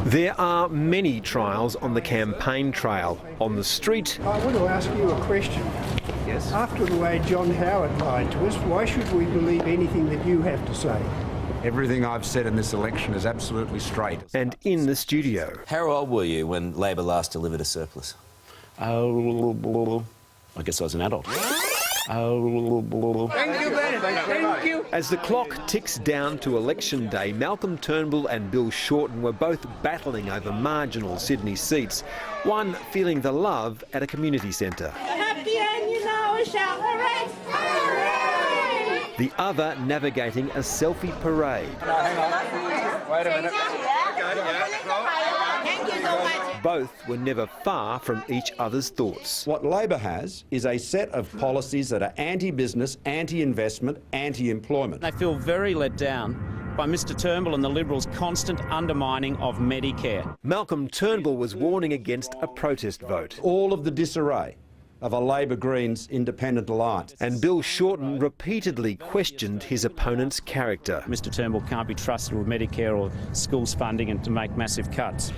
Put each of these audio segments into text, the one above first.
There are many trials on the campaign trail. On the street, I want to ask you a question. yes, After the way John Howard lied to us, why should we believe anything that you have to say? Everything I've said in this election is absolutely straight. and in the studio. How old were you when Labor last delivered a surplus? I guess I was an adult. As the clock ticks down to election day, Malcolm Turnbull and Bill Shorten were both battling over marginal Sydney seats, one feeling the love at a community centre, Happy and you know a shout, hooray! Hooray! the other navigating a selfie parade. Wait a minute. Thank you so much. Both were never far from each other's thoughts. What Labor has is a set of policies that are anti-business, anti-investment, anti-employment. I feel very let down by Mr Turnbull and the Liberals' constant undermining of Medicare. Malcolm Turnbull was warning against a protest vote, All of the disarray of a Labor-Greens independent alliance. and Bill Shorten repeatedly questioned his opponent's character. Mr Turnbull can't be trusted with Medicare or schools funding and to make massive cuts.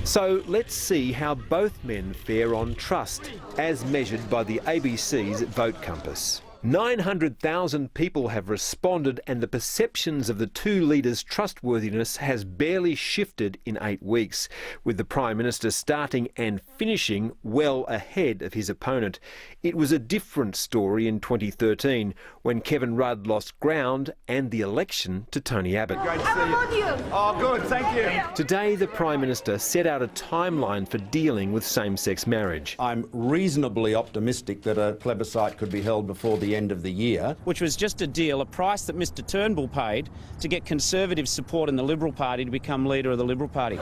So let's see how both men fare on trust, as measured by the ABC's Vote Compass. 900,000 people have responded, and the perceptions of the two leaders' trustworthiness has barely shifted in 8 weeks, with the Prime Minister starting and finishing well ahead of his opponent. It was a different story in 2013, when Kevin Rudd lost ground and the election to Tony Abbott. Great to see you. Oh, good, thank you. Today, the Prime Minister set out a timeline for dealing with same-sex marriage. I'm reasonably optimistic that a plebiscite could be held before the end of the year. Which was just a deal, a price that Mr Turnbull paid to get Conservative support in the Liberal Party to become leader of the Liberal Party.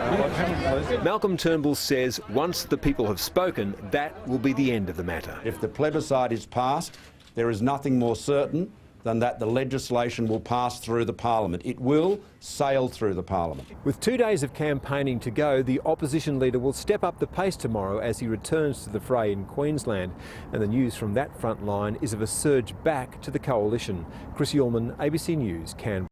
Malcolm Turnbull says once the people have spoken, that will be the end of the matter. If the plebiscite is passed, there is nothing more certain than that the legislation will pass through the Parliament. It will sail through the Parliament. With 2 days of campaigning to go, the opposition leader will step up the pace tomorrow as he returns to the fray in Queensland. And the news from that front line is of a surge back to the coalition. Chris Ullman, ABC News, Canberra.